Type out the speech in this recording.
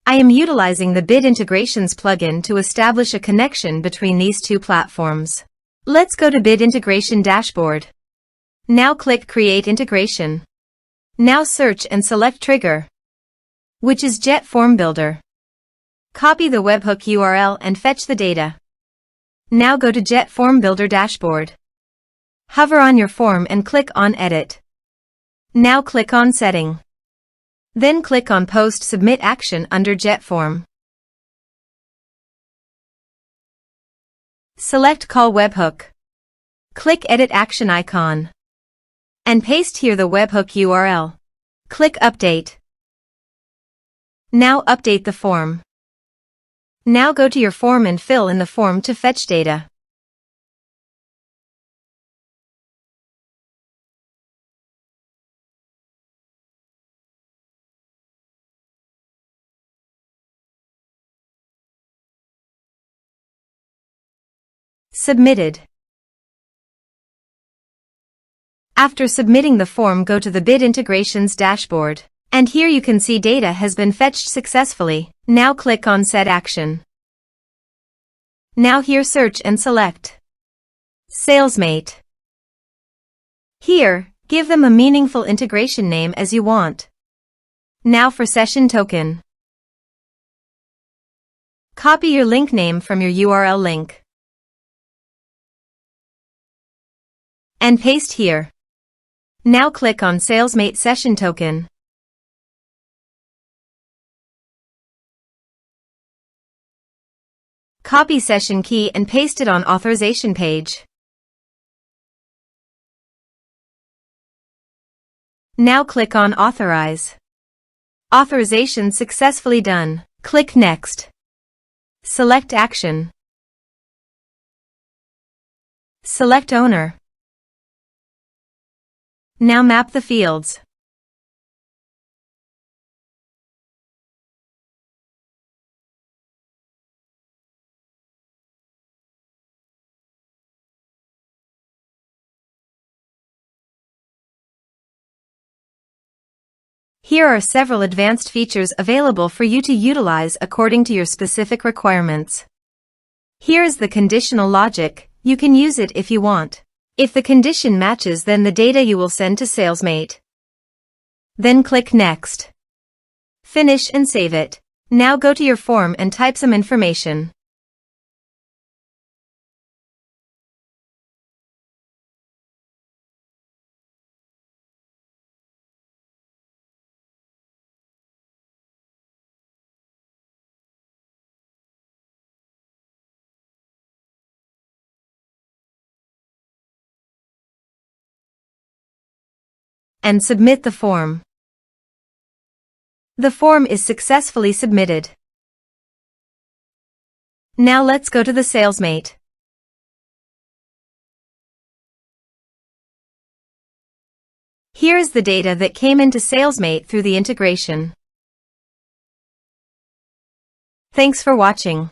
I am utilizing the Bit Integrations plugin to establish a connection between these two platforms. Let's go to Bit Integration Dashboard. Now click Create Integration. Now search and select Trigger, which is JetFormBuilder. Copy the webhook URL and fetch the data. Now go to JetFormBuilder Dashboard. Hover on your form and click on Edit. Now click on Setting. Then click on Post Submit Action under JetForm. Select Call Webhook. Click Edit Action icon. And paste here the webhook URL. Click Update. Now update the form. Now go to your form and fill in the form to fetch data. Submitted. After submitting the form, go to the Bit Integrations dashboard. And here you can see data has been fetched successfully. Now click on Set Action. Now here search and select Salesmate. Here, give them a meaningful integration name as you want. Now for session token. Copy your link name from your URL link. And paste here. Now click on Salesmate Session Token. Copy session key and paste it on authorization page. Now click on Authorize. Authorization successfully done. Click Next. Select Action. Select Owner. Now map the fields. Here are several advanced features available for you to utilize according to your specific requirements. Here is the conditional logic. You can use it if you want. If the condition matches, then the data you will send to Salesmate. Then click Next. Finish and save it. Now go to your form and type some information. And submit the form. The form is successfully submitted. Now let's go to the Salesmate. Here is the data that came into Salesmate through the integration. Thanks for watching.